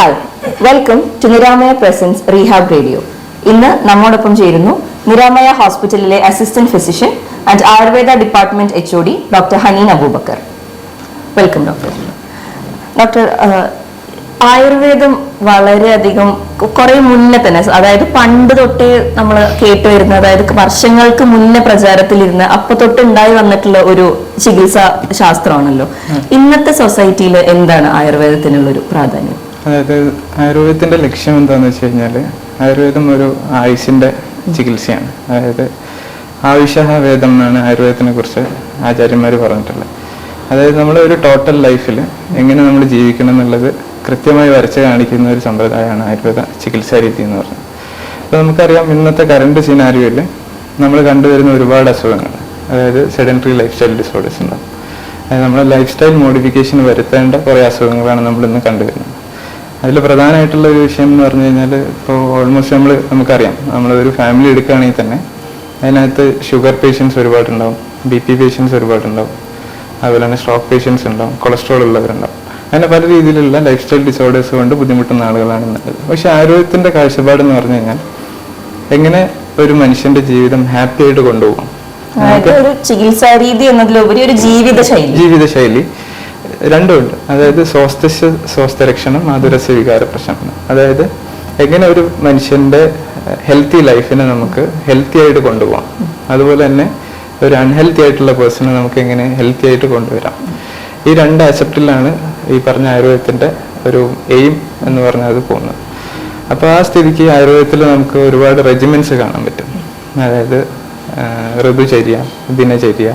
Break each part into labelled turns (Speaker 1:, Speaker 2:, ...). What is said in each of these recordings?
Speaker 1: Hi, welcome to Niramaya presence rehab radio. ഇന്ന് നമ്മോടൊപ്പം ചേരുന്നു നിരാമയ ഹോസ്പിറ്റലിലെ assistant physician and Ayurveda department HOD doctor Haneen Abubakar. Welcome doctor. Doctor, ആയുർവേദം വളരെയധികം കുറെ മുന്നേ തന്നെ, അതായത് പണ്ട് തൊട്ടേ നമ്മൾ കേട്ടുവരുന്ന, അതായത് വർഷങ്ങൾക്ക് മുന്നേ പ്രചാരത്തിലിരുന്ന അപ്പൊ തൊട്ട് ഉണ്ടായി വന്നിട്ടുള്ള ഒരു ചികിത്സാ ശാസ്ത്രമാണല്ലോ. ഇന്നത്തെ സൊസൈറ്റിയിൽ എന്താണ് ആയുർവേദത്തിനുള്ളൊരു പ്രാധാന്യം?
Speaker 2: അതായത് ആയുർവേദത്തിന്റെ ലക്ഷ്യം എന്താണെന്ന് വെച്ച് കഴിഞ്ഞാൽ, ആയുർവേദം ഒരു ആയുഷിന്റെ ചികിത്സയാണ്. അതായത് ആയുഷവേദം എന്നാണ് ആയുർവേദത്തിനെ കുറിച്ച് ആചാര്യന്മാർ പറഞ്ഞിട്ടുള്ളത്. അതായത് നമ്മൾ ഒരു ടോട്ടൽ ലൈഫിൽ എങ്ങനെ നമ്മൾ ജീവിക്കണം എന്നുള്ളത് കൃത്യമായി വരച്ച് കാണിക്കുന്ന ഒരു സമ്പ്രദായമാണ് ആയുർവേദ ചികിത്സാ രീതി എന്ന് പറയുന്നത്. അപ്പോൾ നമുക്കറിയാം, ഇന്നത്തെ കറണ്ട് സിനാരിയോയിൽ നമ്മൾ കണ്ടുവരുന്ന ഒരുപാട് അസുഖങ്ങൾ, അതായത് സെഡൻറ്ററി ലൈഫ് സ്റ്റൈൽ ഡിസോർഡേഴ്സ് ഉണ്ടാവും. അതായത് നമ്മുടെ ലൈഫ് സ്റ്റൈൽ മോഡിഫിക്കേഷൻ വരുത്തേണ്ട കുറേ അസുഖങ്ങളാണ് നമ്മളിന്ന് കണ്ടുവരുന്നത്. അതിൽ പ്രധാനമായിട്ടുള്ള ഒരു വിഷയം എന്ന് പറഞ്ഞു കഴിഞ്ഞാൽ, ഇപ്പോൾ ഓൾമോസ്റ്റ് നമുക്കറിയാം, നമ്മളൊരു ഫാമിലി എടുക്കുകയാണെങ്കിൽ തന്നെ അതിനകത്ത് ഷുഗർ പേഷ്യൻസ് ഒരുപാടുണ്ടാവും, BP പേഷ്യൻസ് ഒരുപാടുണ്ടാവും, അതുപോലെ തന്നെ സ്ട്രോക്ക് പേഷ്യൻസ് ഉണ്ടാവും, കൊളസ്ട്രോൾ ഉള്ളവരുണ്ടാവും. അങ്ങനെ പല രീതിയിലുള്ള ലൈഫ് സ്റ്റൈൽ ഡിസോർഡേഴ്സ് കൊണ്ട് ബുദ്ധിമുട്ടുന്ന ആളുകളാണ് നല്ലത്. പക്ഷെ ആരോഗ്യത്തിൻ്റെ കാഴ്ചപ്പാടെന്ന് പറഞ്ഞു കഴിഞ്ഞാൽ, എങ്ങനെ ഒരു മനുഷ്യന്റെ ജീവിതം ഹാപ്പി ആയിട്ട് കൊണ്ടുപോകും,
Speaker 1: ഒരു ചികിത്സാ രീതി എന്നതിലുപരി ഒരു
Speaker 2: ജീവിതശൈലി രണ്ടുമുണ്ട്. അതായത് സ്വാസ്ഥ്യരക്ഷണം, മാധുരസ്യ വികാര പ്രശമനം. അതായത് എങ്ങനെ ഒരു മനുഷ്യന്റെ ഹെൽത്തി ലൈഫിനെ നമുക്ക് ഹെൽത്തി ആയിട്ട് കൊണ്ടുപോകാം, അതുപോലെ തന്നെ ഒരു അൺഹെൽത്തി ആയിട്ടുള്ള പേഴ്സണെ നമുക്ക് എങ്ങനെ ഹെൽത്തി ആയിട്ട് കൊണ്ടുവരാം. ഈ രണ്ട് ആസ്പെക്റ്റിലാണ് ഈ പറഞ്ഞ ആയുർവേദത്തിന്റെ ഒരു എയിം എന്ന് പറഞ്ഞത് പോകുന്നത്. അപ്പോൾ ആ സ്ഥിതിക്ക് ആയുർവേദത്തിൽ നമുക്ക് ഒരുപാട് റെജിമെന്റ്സ് കാണാൻ പറ്റും. അതായത് ഋതുചര്യ, ദിനചര്യ,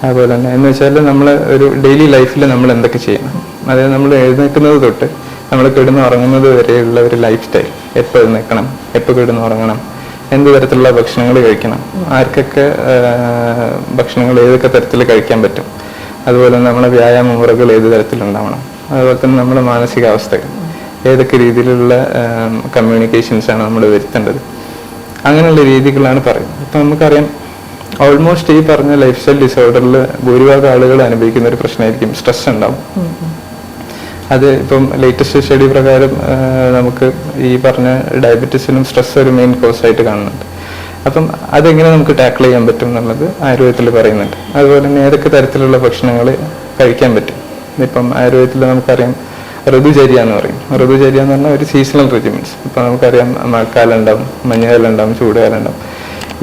Speaker 2: അതുപോലെ തന്നെ എന്ന് വെച്ചാൽ നമ്മൾ ഒരു ഡെയിലി ലൈഫിൽ നമ്മൾ എന്തൊക്കെ ചെയ്യണം, അതായത് നമ്മൾ എഴുന്നേൽക്കുന്നത് തൊട്ട് നമ്മൾ കിടന്ന് ഉറങ്ങുന്നത് വരെയുള്ള ഒരു ലൈഫ് സ്റ്റൈൽ. എപ്പോൾ എഴുന്നേൽക്കണം, എപ്പോൾ കിടന്ന് ഉറങ്ങണം, എന്ത് തരത്തിലുള്ള ഭക്ഷണങ്ങൾ കഴിക്കണം, ആർക്കൊക്കെ ഭക്ഷണങ്ങൾ ഏതൊക്കെ തരത്തിൽ കഴിക്കാൻ പറ്റും, അതുപോലെ തന്നെ നമ്മളെ വ്യായാമ മുറകൾ ഏത് തരത്തിലുണ്ടാവണം, അതുപോലെ തന്നെ നമ്മുടെ മാനസികാവസ്ഥകൾ, ഏതൊക്കെ രീതിയിലുള്ള കമ്മ്യൂണിക്കേഷൻസാണ് നമ്മൾ വരുത്തേണ്ടത്, അങ്ങനെയുള്ള രീതികളാണ് പറയുന്നത്. ഇപ്പം നമുക്കറിയാം, ഓൾമോസ്റ്റ് ഈ പറഞ്ഞ ലൈഫ് സ്റ്റൈൽ ഡിസോർഡറിൽ ഭൂരിഭാഗം ആളുകൾ അനുഭവിക്കുന്ന ഒരു പ്രശ്നമായിരിക്കും സ്ട്രെസ് ഉണ്ടാവും. അത് ഇപ്പം ലേറ്റസ്റ്റ് സ്റ്റഡി പ്രകാരം നമുക്ക് ഈ പറഞ്ഞ ഡയബറ്റീസിനും സ്ട്രെസ് ഒരു മെയിൻ കോസ് ആയിട്ട് കാണുന്നുണ്ട്. അപ്പം അതെങ്ങനെ നമുക്ക് ടാക്കിൾ ചെയ്യാൻ പറ്റും എന്നുള്ളത് ആയുർവേദത്തിൽ പറയുന്നുണ്ട്. അതുപോലെ തന്നെ ഏതൊക്കെ തരത്തിലുള്ള ഭക്ഷണങ്ങൾ കഴിക്കാൻ പറ്റും. ഇപ്പം ആയുർവേദത്തിൽ നമുക്കറിയാം ഋതുചര്യ എന്ന് പറയും. ഋതുചര്യ എന്ന് പറഞ്ഞാൽ ഒരു സീസണൽ റെജിമെന്റ്സ്. ഇപ്പം നമുക്കറിയാം, മഴക്കാലം ഉണ്ടാവും, മഞ്ഞുകാലം ഉണ്ടാവും, ചൂടുകാലം ഉണ്ടാവും.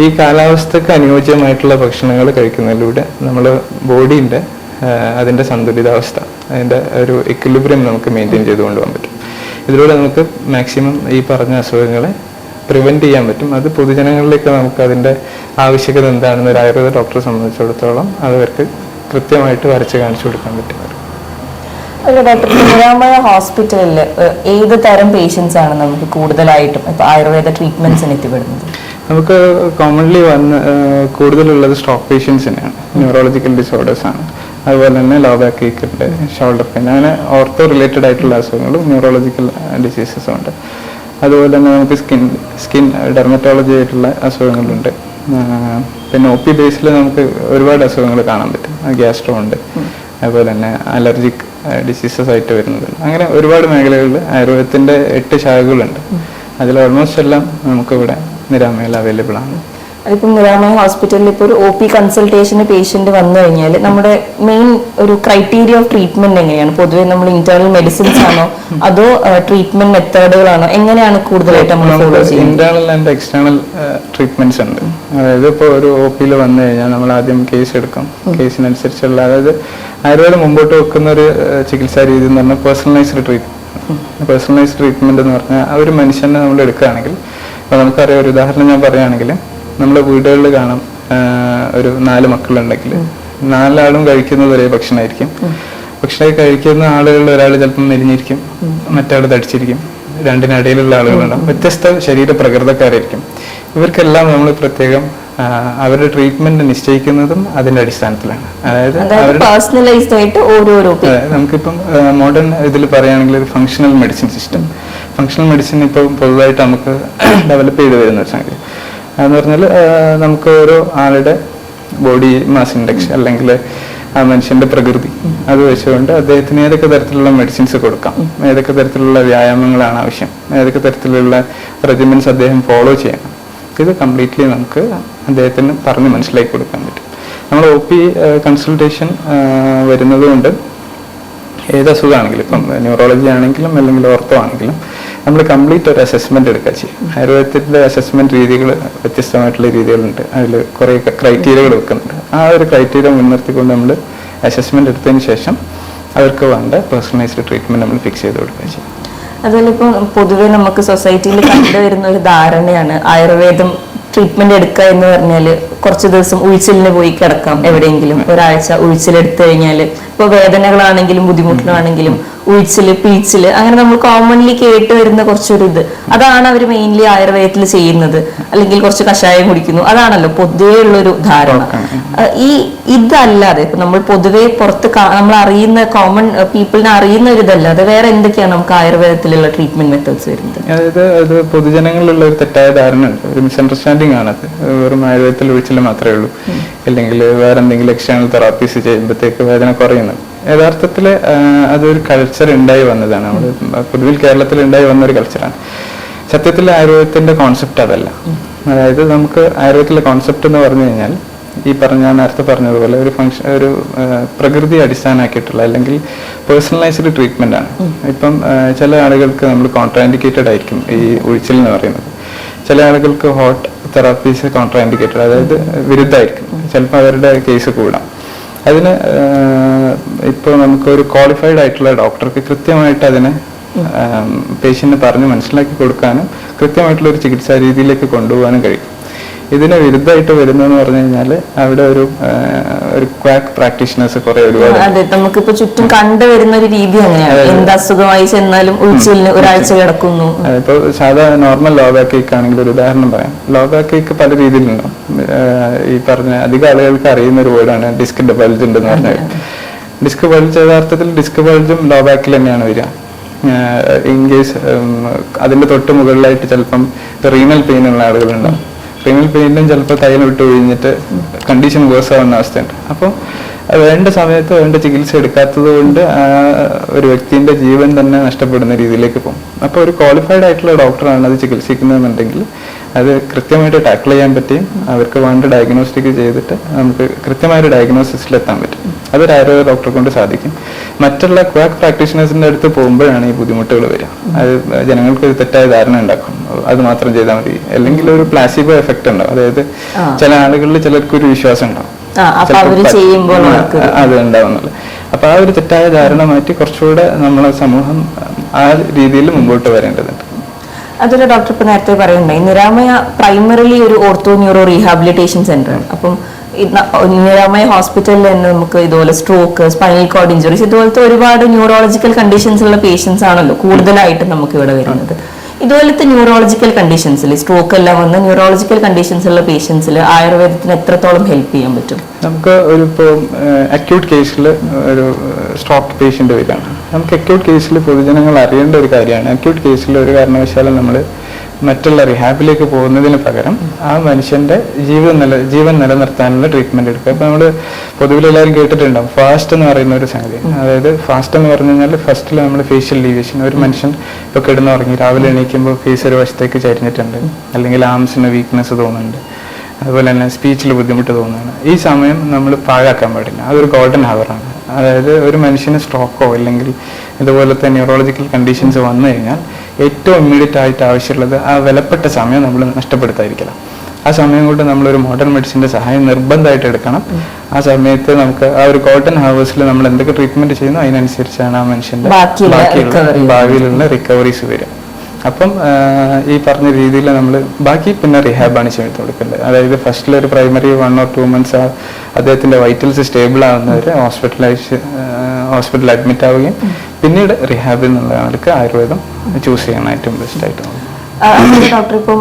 Speaker 2: ഈ കാലാവസ്ഥക്ക് അനുയോജ്യമായിട്ടുള്ള ഭക്ഷണങ്ങൾ കഴിക്കുന്നതിലൂടെ നമ്മൾ ബോഡീൻ്റെ അതിൻ്റെ സന്തുലിതാവസ്ഥ, അതിൻ്റെ ഒരു ഇക്വിലിബ്രിയം നമുക്ക് മെയിൻറ്റെയിൻ ചെയ്ത് കൊണ്ടുപോകാൻ പറ്റും. ഇതിലൂടെ നമുക്ക് മാക്സിമം ഈ പറഞ്ഞ അസുഖങ്ങളെ പ്രിവെൻറ്റ് ചെയ്യാൻ പറ്റും. അത് പൊതുജനങ്ങളിലേക്ക് നമുക്ക് അതിൻ്റെ ആവശ്യകത എന്താണെന്ന് ഒരു ആയുർവേദ ഡോക്ടറെ സംബന്ധിച്ചിടത്തോളം അവർക്ക് കൃത്യമായിട്ട് വരച്ച് കാണിച്ചു കൊടുക്കാൻ പറ്റും.
Speaker 1: ഡോക്ടർ, നിരാമയ ഹോസ്പിറ്റലിൽ ഏത് തരം പേഷ്യൻസ് ആണ് നമുക്ക് കൂടുതലായിട്ടും ഇപ്പൊ ആയുർവേദ ട്രീറ്റ്മെന്റ്സിന് എത്തിപ്പെടുന്നത്?
Speaker 2: നമുക്ക് കോമൺലി കൂടുതലുള്ളത് സ്ട്രോക്ക് പേഷ്യൻസിനാണ്, ന്യൂറോളജിക്കൽ ഡിസോർഡേഴ്സ് ആണ്. അതുപോലെ തന്നെ ലോ ബാക്ക് ഏക്ക് ഉണ്ട്, ഷോൾഡർ പെയിൻ, അങ്ങനെ ഓർത്തോ റിലേറ്റഡ് ആയിട്ടുള്ള അസുഖങ്ങളും ന്യൂറോളജിക്കൽ ഡിസീസസും ഉണ്ട്. അതുപോലെ തന്നെ നമുക്ക് സ്കിൻ ഡെർമറ്റോളജി ആയിട്ടുള്ള അസുഖങ്ങളുണ്ട്. പിന്നെ OP ബേസിൽ നമുക്ക് ഒരുപാട് അസുഖങ്ങൾ കാണാൻ പറ്റും. ഗ്യാസ്ട്രോ ഉണ്ട്, അതുപോലെ തന്നെ അലർജിക് ഡിസീസസ് ആയിട്ട് വരുന്നത്. അങ്ങനെ ഒരുപാട് മേഖലകളിൽ ആയുർവേദത്തിൻ്റെ 8 ശാഖകളുണ്ട്. അതിൽ ഓൾമോസ്റ്റ് എല്ലാം നമുക്കിവിടെ നിരാമയിൽ അവൈലബിൾ ആണ്.
Speaker 1: അതിപ്പം നിരാമയ ഹോസ്പിറ്റലിൽ ഇപ്പോൾ ഒരു OP കൺസൾട്ടേഷന് പേഷ്യന്റ് വന്നു കഴിഞ്ഞാൽ നമ്മുടെ മെയിൻ ഒരു ക്രൈറ്റീരിയ ഓഫ് ട്രീറ്റ്മെന്റ് എങ്ങനെയാണ്? പൊതുവെ നമ്മൾ ഇന്റേണൽ മെഡിസിൻസ് ആണോ അതോ ട്രീറ്റ്മെന്റ് മെത്തേഡുകളാണോ, എങ്ങനെയാണ് കൂടുതലായിട്ട് നമ്മൾ ഫോളോ ചെയ്യുന്നത്?
Speaker 2: ഇന്റേണൽ ആൻഡ് എക്സ്റ്റേണൽ ട്രീറ്റ്മെന്റ്സ് ഉണ്ട്. അതായത് ഇപ്പോൾ ഒരു OPയിൽ വന്നു കഴിഞ്ഞാൽ നമ്മൾ ആദ്യം കേസ് എടുക്കും. കേസിനനുസരിച്ചുള്ള, അതായത് ആയുർവേദം മുമ്പോട്ട് വെക്കുന്ന ഒരു ചികിത്സാ രീതി എന്ന് പറഞ്ഞാൽ പേഴ്സണലൈസ്ഡ് ട്രീറ്റ്മെന്റ് എന്ന് പറഞ്ഞാൽ ആ ഒരു മനുഷ്യനെ നമ്മൾ എടുക്കുകയാണെങ്കിൽ, ഇപ്പോൾ നമുക്കറിയാം, ഒരു ഉദാഹരണം ഞാൻ പറയുകയാണെങ്കിൽ, നമ്മുടെ വീടുകളിൽ കാണാം, ഒരു 4 മക്കളുണ്ടെങ്കിൽ 4 ആളും കഴിക്കുന്നത് ഒരേ ഭക്ഷണമായിരിക്കും. പക്ഷേ കഴിക്കുന്ന ആളുകളിൽ ഒരാൾ ചിലപ്പം മെലിഞ്ഞിരിക്കും, മറ്റാൾ തടിച്ചിരിക്കും, രണ്ടിനിടയിലുള്ള ആളുകളുണ്ടാവും, വ്യത്യസ്ത ശരീര പ്രകൃതക്കാരായിരിക്കും. ഇവർക്കെല്ലാം നമ്മൾ പ്രത്യേകം അവരുടെ ട്രീറ്റ്മെന്റ് നിശ്ചയിക്കുന്നതും അതിന്റെ അടിസ്ഥാനത്തിലാണ്. അതായത് നമുക്കിപ്പം മോഡേൺ ഇതിൽ പറയുകയാണെങ്കിൽ ഒരു functional medicine system. Functional medicine ഇപ്പോൾ പൊതുവായിട്ട് നമുക്ക് ഡെവലപ്പ് ചെയ്ത് വരുന്ന ഒരു സംഗതി. അതെന്ന് പറഞ്ഞാൽ നമുക്ക് ഓരോ ആളുടെ ബോഡി മാസ് ഇൻഡെക്സ് അല്ലെങ്കിൽ ആ മനുഷ്യന്റെ പ്രകൃതി അത് വെച്ചുകൊണ്ട് അദ്ദേഹത്തിന് ഏതൊക്കെ തരത്തിലുള്ള മെഡിസിൻസ് കൊടുക്കാം, ഏതൊക്കെ തരത്തിലുള്ള വ്യായാമങ്ങളാണ് ആവശ്യം, ഏതൊക്കെ തരത്തിലുള്ള റെജിമെന്റ്സ് അദ്ദേഹം ഫോളോ ചെയ്യണം, ഇത് കംപ്ലീറ്റ്ലി നമുക്ക് അദ്ദേഹത്തിന് പറഞ്ഞ് മനസ്സിലാക്കി കൊടുക്കാൻ പറ്റും. നമ്മൾ ഒ പി കൺസൾട്ടേഷൻ വരുന്നത് കൊണ്ട് ഏത് അസുഖമാണെങ്കിലും, ഇപ്പം ന്യൂറോളജി ആണെങ്കിലും അല്ലെങ്കിൽ ഓർത്തോ ആണെങ്കിലും നമ്മൾ കംപ്ലീറ്റ് ഒരു അസസ്മെന്റ് എടുക്കുക ചെയ്യും. ആയുർവേദത്തിന്റെ അസസ്മെന്റ് രീതികൾ വ്യത്യസ്തമായിട്ടുള്ള രീതികളുണ്ട്. അതിൽ കുറേ ക്രൈറ്റീരിയകൾ വെക്കുന്നുണ്ട്. ആ ഒരു ക്രൈറ്റീരിയ മുൻനിർത്തിക്കൊണ്ട് നമ്മൾ അസസ്മെന്റ് എടുത്തതിന് ശേഷം അവർക്ക് വേണ്ട പേഴ്സണലൈസ്ഡ് ട്രീറ്റ്മെന്റ് നമ്മൾ ഫിക്സ് ചെയ്ത് കൊടുക്കുക ചെയ്യും.
Speaker 1: അതുപോലെ ഇപ്പോൾ പൊതുവെ നമുക്ക് സൊസൈറ്റിയിൽ കണ്ടുവരുന്ന ഒരു ധാരണയാണ് ആയുർവേദം ട്രീറ്റ്മെന്റ് എടുക്കുക എന്ന് പറഞ്ഞാൽ കുറച്ച് ദിവസം ഉഴിച്ചിലിന് പോയി കിടക്കാം, എവിടെയെങ്കിലും ഒരാഴ്ച ഉഴിച്ചിലെടുത്തു കഴിഞ്ഞാൽ ഇപ്പോൾ വേദനകളാണെങ്കിലും ബുദ്ധിമുട്ടുകളാണെങ്കിലും ഉഴിച്ചില് പീച്ചില് അങ്ങനെ നമ്മൾ കോമൺലി കേട്ട് വരുന്ന കുറച്ചൊരു ഇത് അതാണ് അവർ മെയിൻലി ആയുർവേദത്തിൽ ചെയ്യുന്നത്. അല്ലെങ്കിൽ കുറച്ച് കഷായം കുടിക്കുന്നു, അതാണല്ലോ പൊതുവേ ഉള്ളൊരു ധാരണ. ഇതല്ലാതെ ഇപ്പൊ നമ്മൾ പൊതുവെ പുറത്ത് നമ്മൾ അറിയുന്ന കോമൺ പീപ്പിളിനെ അറിയുന്ന ഒരു ഇതല്ലാതെ വേറെ എന്തൊക്കെയാണ് നമുക്ക് ആയുർവേദത്തിലുള്ള ട്രീറ്റ്മെന്റ് മെത്തേഡ്സ് വരുന്നത്?
Speaker 2: അതായത് അത് പൊതുജനങ്ങളിലുള്ള ഒരു തെറ്റായ ധാരണ ഉണ്ട്, ഒരു മിസ്അണ്ടർസ്റ്റാൻഡിംഗ് ആണത്. വെറും ആയുർവേദത്തിൽ ഒഴിച്ചിൽ മാത്രമേ ഉള്ളൂ, അല്ലെങ്കിൽ വേറെ എന്തെങ്കിലും എക്സ്റ്റേണൽ തെറാപ്പീസ് ചെയ്യുമ്പോഴത്തേക്ക് വേദന കുറയുന്നത്. യഥാർത്ഥത്തിൽ അതൊരു കൾച്ചർ ഉണ്ടായി വന്നതാണ്. നമ്മൾ പൊതുവിൽ കേരളത്തിൽ ഉണ്ടായി വന്ന ഒരു കൾച്ചറാണ്. സത്യത്തിൽ ആയുർവേദത്തിന്റെ കോൺസെപ്റ്റ് അതല്ല. അതായത് നമുക്ക് ആയുർവേദത്തിലെ കോൺസെപ്റ്റ് എന്ന് പറഞ്ഞു കഴിഞ്ഞാൽ ഈ ഞാൻ നേരത്തെ പറഞ്ഞതുപോലെ ഒരു പ്രകൃതി അടിസ്ഥാനമാക്കിയിട്ടുള്ള അല്ലെങ്കിൽ പേഴ്സണലൈസ്ഡ് ട്രീറ്റ്മെന്റ് ആണ്. ഇപ്പം ചില ആളുകൾക്ക് നമ്മൾ കോൺട്രാൻഡിക്കേറ്റഡ് ആയിരിക്കും ഈ ഉഴിച്ചിൽ എന്ന് പറയുന്നത്. ചില ആളുകൾക്ക് ഹോട്ട് തെറാപ്പീസ് കോൺട്രാൻഡിക്കേറ്റഡ്, അതായത് വിരുദ്ധമായിരിക്കും. ചിലപ്പോൾ അവരുടെ കേസ് കൂടാം. അതിന് ഇപ്പോൾ നമുക്കൊരു ക്വാളിഫൈഡ് ആയിട്ടുള്ള ഡോക്ടർക്ക് കൃത്യമായിട്ട് അതിനെ പേഷ്യന്റിന് പറഞ്ഞ് മനസ്സിലാക്കി കൊടുക്കാനും കൃത്യമായിട്ടുള്ള ഒരു ചികിത്സാ രീതിയിലേക്ക് കൊണ്ടുപോകാനും കഴിയും. ഇതിന് വിരുദ്ധമായിട്ട് വരുന്നതെന്ന് പറഞ്ഞു കഴിഞ്ഞാൽ അവിടെ ഒരു ക്വാക്ക് പ്രാക്ടീഷണേഴ്സ് കുറെ ഒരുപാട്.
Speaker 1: അതെ, നമുക്കിപ്പോ ചുറ്റും കണ്ടുവരുന്ന ഒരു രീതി അങ്ങനെയാണ്. എന്ത് അസുഖമായി ചെന്നാലും ഉഴിച്ചിലിന് ഒരാഴ്ച കിടക്കുന്നു.
Speaker 2: ഇപ്പൊ സാധാരണ നോർമൽ ലോ ബാക്ക് ഏക്ക് ആണെങ്കിൽ ഒരു ഉദാഹരണം പറയാം. ലോ ബാക്ക് ഏക്ക് പല രീതിയിലുണ്ടാവും. ഈ പറഞ്ഞ അധികം ആളുകൾക്ക് അറിയുന്ന ഒരു വേർഡാണ് ഡിസ്ക് ബൾജ് ഉണ്ടെന്ന് പറഞ്ഞാൽ. ഡിസ്ക് ബൾജ് യഥാർത്ഥത്തിൽ ഡിസ്ക് ബൾജും ലോ ബാക്കിൽ തന്നെയാണ് വരിക. ഇൻ കേസ് അതിന്റെ തൊട്ട് മുകളിലായിട്ട് ചിലപ്പം റീനൽ പെയിൻ ഉള്ള ആളുകളുണ്ടാവും. റീനൽ പെയിനും ചിലപ്പോൾ തൈലം വിട്ട് ഒഴിഞ്ഞിട്ട് കണ്ടീഷൻ വേഴ്സ് ആവുന്ന അവസ്ഥയുണ്ട്. അപ്പോൾ വേണ്ട സമയത്ത് വേണ്ട ചികിത്സ എടുക്കാത്തത് കൊണ്ട് ഒരു വ്യക്തിന്റെ ജീവൻ തന്നെ നഷ്ടപ്പെടുന്ന രീതിയിലേക്ക് പോകും. അപ്പോൾ ഒരു ക്വാളിഫൈഡ് ആയിട്ടുള്ള ഡോക്ടറാണ് അത് ചികിത്സിക്കുന്നതെന്നുണ്ടെങ്കിൽ അത് കൃത്യമായിട്ട് ടാക്കിൾ ചെയ്യാൻ പറ്റും. അവർക്ക് വേണ്ട ഡയഗ്നോസ്റ്റിക് ചെയ്തിട്ട് നമുക്ക് കൃത്യമായൊരു ഡയഗ്നോസിസിലെത്താൻ പറ്റും. അതൊരു ആയുർവേദ ഡോക്ടറെ കൊണ്ട് സാധിക്കും. മറ്റുള്ള ക്വാക്ക് പ്രാക്ടീഷണേഴ്സിന്റെ അടുത്ത് പോകുമ്പോഴാണ് ഈ ബുദ്ധിമുട്ടുകൾ വരിക. അത് ജനങ്ങൾക്ക് ഒരു തെറ്റായ ധാരണ ഉണ്ടാക്കും, അത് മാത്രം ചെയ്താൽ മതി. അല്ലെങ്കിൽ ഒരു പ്ലാസിബോ എഫക്ട് ഉണ്ടാവും. അതായത് ചില ആളുകളിൽ ചിലർക്കൊരു വിശ്വാസം ഉണ്ടാവും അത് ഉണ്ടാവുന്നില്ല. അപ്പൊ ആ ഒരു തെറ്റായ ധാരണ മാറ്റി കുറച്ചുകൂടെ നമ്മളെ സമൂഹം ആ രീതിയിൽ മുമ്പോട്ട് വരേണ്ടതുണ്ട്.
Speaker 1: അതൊരു ഡോക്ടർ ഇപ്പൊ നേരത്തെ പറയുന്നുണ്ടായി, നിരാമയ പ്രൈമറിലി ഒരു ഓർത്തോ ന്യൂറോ റീഹാബിലിറ്റേഷൻ സെന്റർ ആണ്. അപ്പം നിരാമയ ഹോസ്പിറ്റലിൽ തന്നെ നമുക്ക് ഇതുപോലെ സ്ട്രോക്ക്, സ്പൈനൽ കോർഡ് ഇഞ്ചുറീസ്, ഇതുപോലത്തെ ഒരുപാട് ന്യൂറോളജിക്കൽ കണ്ടീഷൻസ് ഉള്ള പേഷ്യൻസ് ആണല്ലോ കൂടുതലായിട്ട് നമുക്ക് ഇവിടെ വരുന്നത്. ഇതുപോലത്തെ ന്യൂറോളജിക്കൽ കണ്ടീഷൻസിൽ സ്ട്രോക്ക് എല്ലാം വന്ന ന്യൂറോളജിക്കൽ കണ്ടീഷൻസ് ഉള്ള പേഷ്യൻസിൽ ആയുർവേദത്തിന് എത്രത്തോളം ഹെൽപ്പ് ചെയ്യാൻ പറ്റും?
Speaker 2: നമുക്ക് ഒരു ഇപ്പോൾ അക്യൂട്ട് കേസിൽ ഒരു സ്ട്രോക്ക് പേഷ്യന്റ് വരികയാണ്. നമുക്ക് അക്യൂട്ട് കേസിൽ പൊതുജനങ്ങൾ അറിയേണ്ട ഒരു കാര്യമാണ്, അക്യൂട്ട് കേസിൽ ഒരു കാരണവശാലും നമ്മൾ മറ്റുള്ള റിഹാബിലേക്ക് പോകുന്നതിന് പകരം ആ മനുഷ്യന്റെ ജീവൻ നിലനിർത്താനുള്ള ട്രീറ്റ്മെന്റ് എടുക്കുക. ഇപ്പൊ നമ്മൾ പൊതുവിൽ എല്ലാവരും കേട്ടിട്ടുണ്ടാവും ഫാസ്റ്റ് എന്ന് പറയുന്ന ഒരു സംഗതി. അതായത് ഫാസ്റ്റ് എന്ന് പറഞ്ഞു കഴിഞ്ഞാൽ ഫസ്റ്റിൽ നമ്മൾ ഫേഷ്യൽ ലീവേഷൻ, ഒരു മനുഷ്യൻ ഇപ്പൊ കിടന്നുറങ്ങി രാവിലെ എണീക്കുമ്പോൾ ഫേസ് ഒരു വശത്തേക്ക് ചരിഞ്ഞിട്ടുണ്ട്, അല്ലെങ്കിൽ ആംസിന് വീക്ക്നെസ് തോന്നുന്നുണ്ട്, അതുപോലെ തന്നെ സ്പീച്ചിൽ ബുദ്ധിമുട്ട് തോന്നുകയാണ്. ഈ സമയം നമ്മൾ പാഴാക്കാൻ പാടില്ല. അതൊരു ഗോൾഡൻ ഹവറാണ്. അതായത് ഒരു മനുഷ്യന് സ്ട്രോക്കോ അല്ലെങ്കിൽ ഇതുപോലത്തെ ന്യൂറോളജിക്കൽ കണ്ടീഷൻസ് വന്നു കഴിഞ്ഞാൽ ഏറ്റവും ഇമ്മീഡിയറ്റ് ആയിട്ട് ആവശ്യമുള്ളത് ആ വിലപ്പെട്ട സമയം നമ്മൾ നഷ്ടപ്പെടുത്താതിരിക്കണം. ആ സമയം കൊണ്ട് നമ്മളൊരു മോഡേൺ മെഡിസിന്റെ സഹായം നിർബന്ധമായിട്ട് എടുക്കണം. ആ സമയത്ത് നമുക്ക് ആ ഒരു ഗോൾഡൻ ഹവേഴ്സിൽ നമ്മൾ എന്തൊക്കെ ട്രീറ്റ്മെന്റ് ചെയ്യുന്നു അതിനനുസരിച്ചാണ് ആ മനുഷ്യന്റെ ഭാവിയിലുള്ള റിക്കവറീസ് വരിക. അപ്പം ഈ പറഞ്ഞ രീതിയിൽ നമ്മൾ ബാക്കി പിന്നെ റിഹാബാണ് ചെയ്ത് കൊടുക്കേണ്ടത്. അതായത് ഫസ്റ്റിൽ ഒരു പ്രൈമറി 1 or 2 months അദ്ദേഹത്തിന്റെ വൈറ്റൽസ് സ്റ്റേബിൾ ആവുന്നവരെ ഹോസ്പിറ്റലിൽ അഡ്മിറ്റ് ആവുകയും പിന്നീട് റിഹാബിൽ നിന്നുള്ള ആൾക്ക് ആയുർവേദം ചൂസ് ചെയ്യാൻ ഏറ്റവും ബെസ്റ്റ് ആയിട്ട് തോന്നുന്നു.
Speaker 1: ഡോക്ടർ ഇപ്പം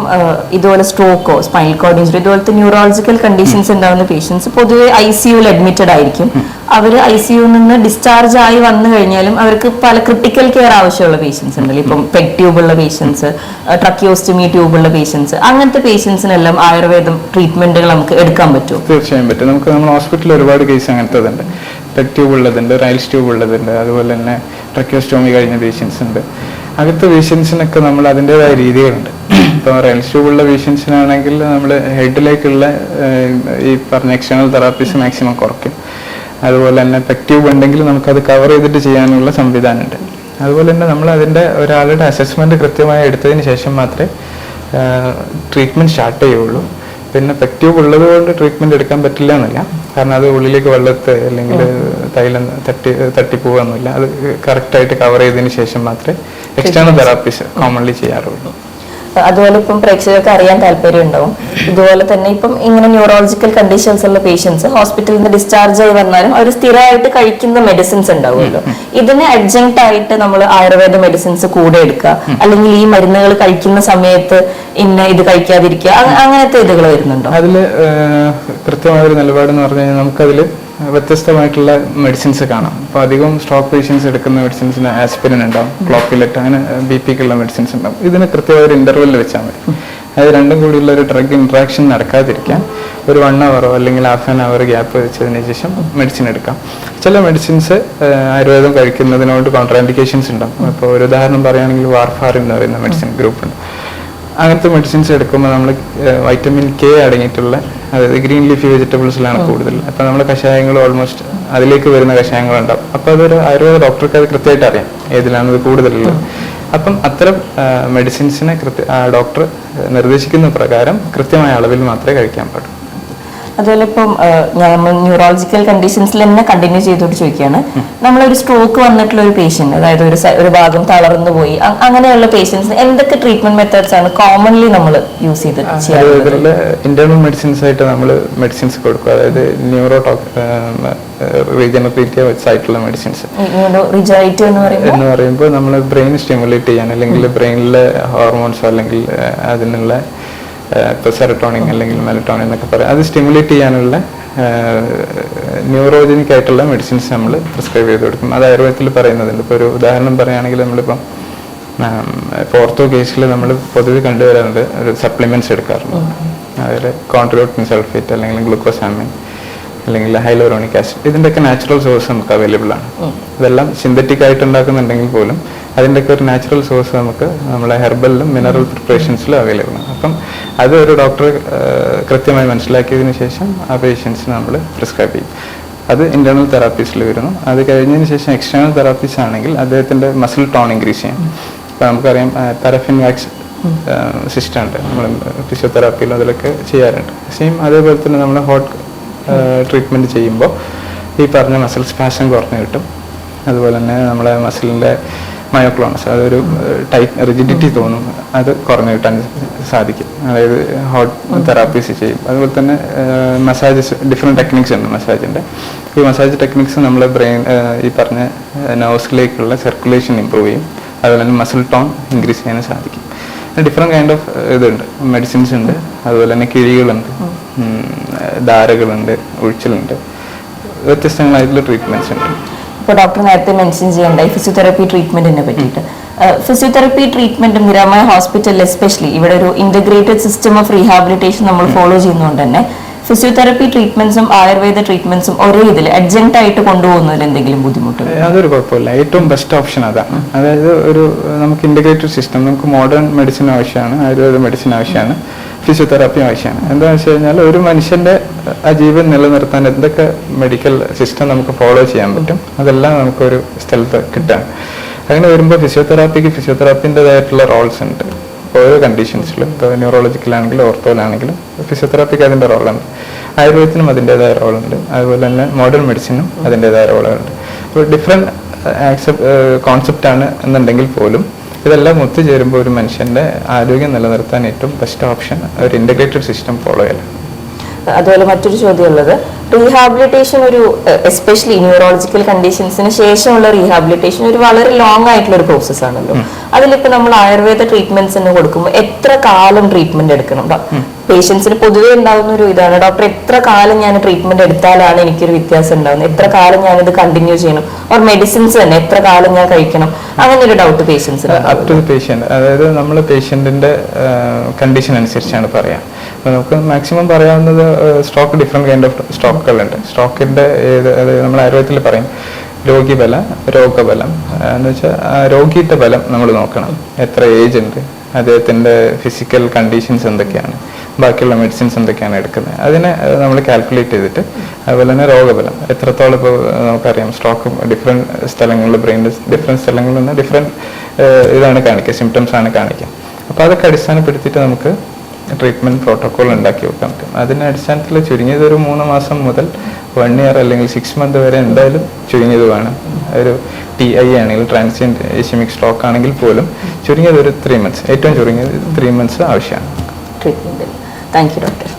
Speaker 1: ഇതുപോലെ സ്ട്രോക്കോ സ്പൈനൽ കോർഡ് ഇഞ്ചുറി ഇതുപോലത്തെ ന്യൂറോളജിക്കൽ കണ്ടീഷൻസ് ഉണ്ടാകുന്ന പേഷ്യൻസ് പൊതുവെ ICUവിൽ അഡ്മിറ്റഡ് ആയിരിക്കും. അവർ ICUവിൽ നിന്ന് ഡിസ്ചാർജ് ആയി വന്നു കഴിഞ്ഞാലും അവർക്ക് പല ക്രിട്ടിക്കൽ കെയർ ആവശ്യമുള്ള പേഷ്യൻസ് ഉണ്ടല്ലോ. ഇപ്പം പെഗ് ട്യൂബുള്ള പേഷ്യൻസ്, ട്രക്കിയോസ്റ്റമി ട്യൂബുള്ള പേഷ്യൻസ്, അങ്ങനത്തെ പേഷ്യൻസിനെല്ലാം ആയുർവേദം ട്രീറ്റ്മെന്റുകൾ നമുക്ക് എടുക്കാൻ പറ്റുമോ?
Speaker 2: തീർച്ചയായും പറ്റും. നമ്മൾ ഹോസ്പിറ്റലിൽ ഒരുപാട് കേസ് അങ്ങനത്തെ ഉണ്ട്. പെഗ് ട്യൂബ് ഉള്ളതുണ്ട്, റൈൽസ് ട്യൂബ് ഉള്ളതുണ്ട്, അതുപോലെ തന്നെ ട്രക്യോസ്റ്റോമി കഴിഞ്ഞ പേഷ്യൻസ് ഉണ്ട്. അങ്ങനത്തെ പേഷ്യൻസിനൊക്കെ നമ്മൾ അതിൻ്റെതായ രീതികളുണ്ട്. ഇപ്പോൾ റൈൽസ് ട്യൂബ് ഉള്ള പേഷ്യൻസിനാണെങ്കിൽ നമ്മൾ ഹെഡിലേക്കുള്ള ഈ പറഞ്ഞ എക്സ്റ്റേണൽ തെറാപ്പീസ് മാക്സിമം കുറയ്ക്കും. അതുപോലെ തന്നെ പെഗ് ട്യൂബ് ഉണ്ടെങ്കിൽ നമുക്കത് കവർ ചെയ്തിട്ട് ചെയ്യാനുള്ള സംവിധാനമുണ്ട്. അതുപോലെ തന്നെ നമ്മൾ അതിൻ്റെ ഒരാളുടെ അസസ്മെൻറ്റ് കൃത്യമായി എടുത്തതിന് ശേഷം മാത്രമേ ട്രീറ്റ്മെൻറ്റ് സ്റ്റാർട്ട് ചെയ്യുള്ളൂ. പിന്നെ പെഗ് ട്യൂബ് ഉള്ളത് കൊണ്ട് ട്രീറ്റ്മെൻറ്റ് എടുക്കാൻ പറ്റില്ല എന്നല്ല, കാരണം അത് ഉള്ളിലേക്ക് വെള്ളത്ത് അല്ലെങ്കിൽ തൈലം തട്ടിപ്പോവുകയൊന്നുമില്ല. അത് കറക്റ്റായിട്ട് കവർ ചെയ്തതിന് ശേഷം മാത്രമേ എക്സ്റ്റേണൽ തെറാപ്പീസ് കോമൺലി ചെയ്യാറുള്ളൂ.
Speaker 1: അതുപോലെ ഇപ്പം പ്രേക്ഷകർക്ക് അറിയാൻ താല്പര്യം ഉണ്ടാവും, ഇതുപോലെ തന്നെ ഇപ്പം ഇങ്ങനെ ന്യൂറോളജിക്കൽ കണ്ടീഷൻസ് ഉള്ള പേഷ്യൻസ് ഹോസ്പിറ്റലിൽ നിന്ന് ഡിസ്ചാർജ് ആയി വന്നാലും അവർ സ്ഥിരമായിട്ട് കഴിക്കുന്ന മെഡിസിൻസ് ഉണ്ടാവുമല്ലോ. ഇതിന് അഡ്ജങ്ക്റ്റ് ആയിട്ട് നമ്മൾ ആയുർവേദ മെഡിസിൻസ് കൂടെ എടുക്കുക, അല്ലെങ്കിൽ ഈ മരുന്നുകൾ കഴിക്കുന്ന സമയത്ത് ഇത് കഴിക്കാതിരിക്കുക, അങ്ങനത്തെ ഇതുകൾ വരുന്നുണ്ടോ?
Speaker 2: അതിൽ കൃത്യമായ ഒരു നിലപാടെന്ന് പറഞ്ഞു കഴിഞ്ഞാൽ നമുക്കതിൽ വ്യത്യസ്തമായിട്ടുള്ള മെഡിസിൻസ് കാണാം. അപ്പോൾ അധികവും സ്ട്രോക്ക് പേഷ്യൻസ് എടുക്കുന്ന മെഡിസിൻസിന് ആസ്പിരിൻ ഉണ്ടാവും, ക്ലോപ്പിലെറ്റ്, അങ്ങനെ BP-ക്കുള്ള മെഡിസിൻസ് ഉണ്ടാവും. ഇതിന് കൃത്യമായ ഒരു ഇന്റർവെൽ വെച്ചാൽ മതി. അത് രണ്ടും കൂടിയുള്ള ഒരു ഡ്രഗ് ഇന്ററാക്ഷൻ നടക്കാതിരിക്കാൻ ഒരു 1 hour അല്ലെങ്കിൽ ഹാഫ് ആൻ അവർ ഗ്യാപ്പ് വെച്ചതിന് ശേഷം മെഡിസിൻ എടുക്കാം. ചില മെഡിസിൻസ് ആയുർവേദം കഴിക്കുന്നതിനോട് കോൺട്രാൻഡിക്കേഷൻസ് ഉണ്ടാവും. അപ്പോൾ ഒരു ഉദാഹരണം പറയുകയാണെങ്കിൽ വാർഫാറിൻ എന്ന് പറയുന്ന മെഡിസിൻ ഗ്രൂപ്പ് ഉണ്ട്. അങ്ങനത്തെ മെഡിസിൻസ് എടുക്കുമ്പോൾ നമ്മൾ വൈറ്റമിൻ K അടങ്ങിയിട്ടുള്ള, അതായത് ഗ്രീൻ ലീഫി വെജിറ്റബിൾസിലാണ് കൂടുതൽ. അപ്പം നമ്മൾ കഷായങ്ങൾ ഓൾമോസ്റ്റ് അതിലേക്ക് വരുന്ന കഷായങ്ങളുണ്ടാവും. അപ്പോൾ അതൊരു ആയുർവേദ ഡോക്ടർക്ക് അത് കൃത്യമായിട്ട് അറിയാം ഏതിലാണ് ഇത് കൂടുതലുള്ളത്. അപ്പം അത്തരം മെഡിസിൻസിനെ ഡോക്ടർ നിർദ്ദേശിക്കുന്ന പ്രകാരം കൃത്യമായ അളവിൽ മാത്രമേ കഴിക്കാൻ പാടുള്ളൂ.
Speaker 1: അതുപോലെ ഇപ്പം നമ്മൾ ന്യൂറോളജിക്കൽ കണ്ടീഷൻസിൽ തന്നെ കണ്ടിന്യൂ ചെയ്തോട്ട് ചോദിക്കുകയാണ്, നമ്മളൊരു സ്ട്രോക്ക് വന്നിട്ടുള്ള ഒരു പേഷ്യന്റ്, അതായത് ഒരു ഭാഗം തളർന്നു പോയി, അങ്ങനെയുള്ള പേഷ്യൻസിന് എന്തൊക്കെ ട്രീറ്റ്മെന്റ് മെത്തേഡ്സ് ആണ് കോമൺലി നമ്മൾ യൂസ് ചെയ്തിട്ട്?
Speaker 2: ഇന്റേണൽ മെഡിസിൻസ് ആയിട്ട് നമ്മൾ മെഡിസിൻസ് കൊടുക്കും. അതായത് റീജനറേറ്റീവ് ആയിട്ടുള്ള മെഡിസിൻസ് എന്ന് പറയുമ്പോൾ നമ്മൾ ബ്രെയിൻ സ്റ്റിമുലേറ്റ് ചെയ്യാൻ, അല്ലെങ്കിൽ ബ്രെയിനിലെ ഹോർമോൺസോ അല്ലെങ്കിൽ അതിനുള്ള ഇപ്പോൾ സെറട്ടോണിൻ അല്ലെങ്കിൽ മെലറ്റോണിൻ എന്നൊക്കെ പറയാം, അത് സ്റ്റിമുലേറ്റ് ചെയ്യാനുള്ള ന്യൂറോജനിക് ആയിട്ടുള്ള മെഡിസിൻസ് നമ്മൾ പ്രിസ്ക്രൈബ് ചെയ്ത് കൊടുക്കും. അത് ആയുർവേദത്തിൽ പറയുന്നതുണ്ട്. ഇപ്പോൾ ഒരു ഉദാഹരണം പറയുകയാണെങ്കിൽ നമ്മളിപ്പം ഓർത്തോ കേസിൽ നമ്മൾ പൊതുവെ കണ്ടുവരാറുണ്ട് ഒരു സപ്ലിമെന്റ്സ് എടുക്കാറുണ്ട്. അതായത് കോൺട്രോട്ടിൻ സൾഫേറ്റ് അല്ലെങ്കിൽ ഗ്ലൂക്കോസാമിൻ അല്ലെങ്കിൽ ഹൈലോറോണിക് ആസിഡ്, ഇതിൻ്റെയൊക്കെ നാച്ചുറൽ സോഴ്സ് നമുക്ക് അവൈലബിൾ ആണ്. ഇതെല്ലാം സിന്തറ്റിക് ആയിട്ട് ഉണ്ടാക്കുന്നുണ്ടെങ്കിൽ പോലും അതിൻ്റെയൊക്കെ ഒരു നാച്ചുറൽ സോഴ്സ് നമുക്ക് നമ്മളെ ഹെർബലിലും മിനറൽ പ്രിപ്പറേഷൻസിലും അവൈലബിൾ ആണ്. അപ്പം അത് ഒരു ഡോക്ടർ കൃത്യമായി മനസ്സിലാക്കിയതിന് ശേഷം ആ പേഷ്യൻസിന് നമ്മൾ പ്രിസ്ക്രൈബ് ചെയ്യും. അത് ഇന്റേണൽ തെറാപ്പീസിൽ വരുന്നു. അത് കഴിഞ്ഞതിന് ശേഷം എക്സ്റ്റേണൽ തെറാപ്പീസ് ആണെങ്കിൽ അദ്ദേഹത്തിൻ്റെ മസിൽ ടോൺ ഇൻക്രീസ് ചെയ്യും. ഇപ്പോൾ നമുക്കറിയാം പാരഫിൻ വാക്സ് സിസ്റ്റം ഉണ്ട്, നമ്മൾ ഫിസിയോതെറാപ്പിയിലും അതിലൊക്കെ ചെയ്യാറുണ്ട്. സെയിം അതേപോലെ തന്നെ നമ്മൾ ഹോട്ട് ട്രീറ്റ്മെൻറ്റ് ചെയ്യുമ്പോൾ ഈ പറഞ്ഞ മസിൽ സ്പാസം കുറഞ്ഞു കിട്ടും. അതുപോലെ തന്നെ നമ്മളെ മസിലിൻ്റെ മയോക്ലോണസ്, അതൊരു ടൈറ്റ് റിജിഡിറ്റി തോന്നും, അത് കുറഞ്ഞു കിട്ടാൻ സാധിക്കും. അതായത് ഹോട്ട് തെറാപ്പീസ് ചെയ്യും. അതുപോലെ തന്നെ മസാജസ്, ഡിഫറെൻറ്റ് ടെക്നിക്സ് ഉണ്ട് മസാജിൻ്റെ. ഈ മസാജ് ടെക്നിക്സ് നമ്മളെ ബ്രെയിൻ ഈ പറഞ്ഞ നെർവ്സിലേക്കുള്ള സർക്കുലേഷൻ ഇമ്പ്രൂവ് ചെയ്യും. അതുപോലെ തന്നെ മസിൽ ടോൺ ഇൻക്രീസ് ചെയ്യാനും സാധിക്കും. ഡിഫറെൻറ്റ് കൈൻഡ് ഓഫ് ഇതുണ്ട്, മെഡിസിൻസ് ഉണ്ട്. അതുപോലെ തന്നെ കിഴികളുണ്ട്, ധാരകളുണ്ട്, ഒഴിച്ചിലുണ്ട്, വ്യത്യസ്തങ്ങളായിട്ടുള്ള ട്രീറ്റ്മെന്റ്സ് ഉണ്ട്.
Speaker 1: ഇപ്പോൾ ഡോക്ടർ നേരത്തെ മെൻഷൻ ചെയ്യേണ്ടായി ഫിസിയോതെറാപ്പി ട്രീറ്റ്മെന്റിനെ പറ്റിയിട്ട്. ഫിസിയോതെറാപ്പി ട്രീറ്റ്മെന്റ് നിരാമയ ഹോസ്പിറ്റലിൽ എസ്പെഷ്യലി ഇവിടെ ഒരു ഇന്റഗ്രേറ്റഡ് സിസ്റ്റം ഓഫ് റീഹാബിലിറ്റേഷൻ നമ്മൾ ഫോളോ ചെയ്യുന്നതുകൊണ്ട് തന്നെ ഫിസിയോതെറാപ്പി ട്രീറ്റ്മെന്റ്സും ആയുർവേദ ട്രീറ്റ്മെന്റ്സും ഒരേ ഇതിൽ അഡ്ജങ്ക്റ്റ് ആയിട്ട് കൊണ്ടുപോകുന്നതിൽ എന്തെങ്കിലും ബുദ്ധിമുട്ടുണ്ട്?
Speaker 2: അതൊരു കുഴപ്പമില്ല. ഏറ്റവും ബെസ്റ്റ് ഓപ്ഷൻ അതാണ്. അതായത് നമുക്ക് ഇന്റഗ്രേറ്റഡ് സിസ്റ്റം, നമുക്ക് മോഡേൺ മെഡിസിൻ ആവശ്യമാണ്, ആയുർവേദ മെഡിസിൻ ആവശ്യമാണ്, ഫിസിയോതെറാപ്പി ആവശ്യമാണ്. എന്താണെന്ന് വെച്ച് കഴിഞ്ഞാൽ ഒരു മനുഷ്യന്റെ ആ ജീവൻ നിലനിർത്താൻ എന്തൊക്കെ മെഡിക്കൽ സിസ്റ്റം നമുക്ക് ഫോളോ ചെയ്യാൻ പറ്റും അതെല്ലാം നമുക്കൊരു സ്ഥലത്ത് കിട്ടാൻ. അങ്ങനെ വരുമ്പോൾ ഫിസിയോതെറാപ്പിൻ്റെതായിട്ടുള്ള റോൾസ് ഉണ്ട് ഓരോ കണ്ടീഷൻസിലും. ഇപ്പോൾ ന്യൂറോളജിക്കലാണെങ്കിലും ഓർത്തോയിലാണെങ്കിലും ഫിസിയോതെറാപ്പിക്ക് അതിൻ്റെ റോളുണ്ട്. ആയുർവേദത്തിനും അതിൻ്റെതായ റോളുണ്ട്. അതുപോലെ തന്നെ മോഡേൺ മെഡിസിനും അതിൻ്റെതായ റോളുണ്ട്. അപ്പോൾ ഡിഫറെൻറ്റ് കോൺസെപ്റ്റാണ് എന്നുണ്ടെങ്കിൽ പോലും ഇതെല്ലാം ഒത്തുചേരുമ്പോൾ ഒരു മനുഷ്യന്റെ ആരോഗ്യം നിലനിർത്താൻ ഏറ്റവും ബെസ്റ്റ് ഓപ്ഷൻ ഒരു ഇന്റഗ്രേറ്റഡ് സിസ്റ്റം ഫോളോ ചെയ്യലാണ്.
Speaker 1: അതുപോലെ മറ്റൊരു ചോദ്യം ഉള്ളത്, റീഹാബിലിറ്റേഷൻ ഒരു എസ്പെഷ്യലി ന്യൂറോളജിക്കൽ കണ്ടീഷൻസിന് ശേഷമുള്ള റീഹാബിലിറ്റേഷൻ ഒരു വളരെ ലോങ് ആയിട്ടുള്ള ഒരു പ്രോസസ് ആണല്ലോ. അതിലിപ്പോൾ നമ്മൾ ആയുർവേദ ട്രീറ്റ്മെന്റ്സിന് കൊടുക്കുമ്പോൾ എത്ര കാലം ട്രീറ്റ്മെന്റ് എടുക്കണം? പേഷ്യൻസിന് പൊതുവെ ഉണ്ടാകുന്ന ഒരു ഇതാണ്, ഡോക്ടർ എത്ര കാലം ഞാൻ ട്രീറ്റ്മെന്റ് എടുത്താലാണ് എനിക്കൊരു വ്യത്യാസം ഉണ്ടാകുന്നത്, എത്ര കാലം ഞാനിത് കണ്ടിന്യൂ ചെയ്യണം, ഓർ മെഡിസിൻസ് തന്നെ എത്ര കാലം ഞാൻ കഴിക്കണം, അങ്ങനെ ഒരു ഡൗട്ട് പേഷ്യൻസിന്.
Speaker 2: അപ് ടു പേഷ്യന്റ്, അതായത് നമ്മൾ പേഷ്യന്റിന്റെ കണ്ടീഷൻ അനുസരിച്ചാണ് പറയാം. നമുക്ക് മാക്സിമം പറയാവുന്നത് stroke different kind of stroke സ്റ്റോക്കുകളുണ്ട്. സ്റ്റോക്കിൻ്റെ നമ്മൾ ആയുർവേദത്തിൽ പറയും രോഗിബലം, രോഗബലം എന്ന് വെച്ചാൽ രോഗിയുടെ ബലം നമ്മൾ നോക്കണം. എത്ര ഏജ് ഉണ്ട്, അദ്ദേഹത്തിൻ്റെ ഫിസിക്കൽ കണ്ടീഷൻസ് എന്തൊക്കെയാണ്, ബാക്കിയുള്ള മെഡിസിൻസ് എന്തൊക്കെയാണ് എടുക്കുന്നത്, അതിനെ നമ്മൾ കാൽക്കുലേറ്റ് ചെയ്തിട്ട്, അതുപോലെ തന്നെ രോഗബലം എത്രത്തോളം. ഇപ്പോൾ നമുക്കറിയാം സ്ട്രോക്ക് ഡിഫറെൻറ്റ് സ്ഥലങ്ങളിൽ, ബ്രെയിനിൻ്റെ ഡിഫറെൻറ്റ് സ്ഥലങ്ങളിൽ നിന്ന് ഡിഫറെൻറ്റ് ഇതാണ് കാണിക്കുക, സിംറ്റംസ് ആണ് കാണിക്കുക. അപ്പോൾ അതൊക്കെ അടിസ്ഥാനപ്പെടുത്തിയിട്ട് നമുക്ക് ട്രീറ്റ്മെൻറ്റ് പ്രോട്ടോക്കോൾ ഉണ്ടാക്കി വെക്കാൻ പറ്റും. അതിൻ്റെ അടിസ്ഥാനത്തിൽ ചുരുങ്ങിയത് ഒരു 3 മാസം മുതൽ 1 ഇയർ അല്ലെങ്കിൽ 6 മന്ത് വരെ എന്തായാലും ചുരുങ്ങിയത് വേണം. ഒരു TI ആണെങ്കിൽ, ട്രാൻസിയൻറ്റ് ഇസ്കെമിക് സ്ട്രോക്ക് ആണെങ്കിൽ പോലും ചുരുങ്ങിയത് ഒരു 3 മന്ത്സ്, ഏറ്റവും ചുരുങ്ങിയത് 3 മന്ത്സ് ആവശ്യമാണ്
Speaker 1: ട്രീറ്റ്മെൻറ്റിൽ. Thank you doctor.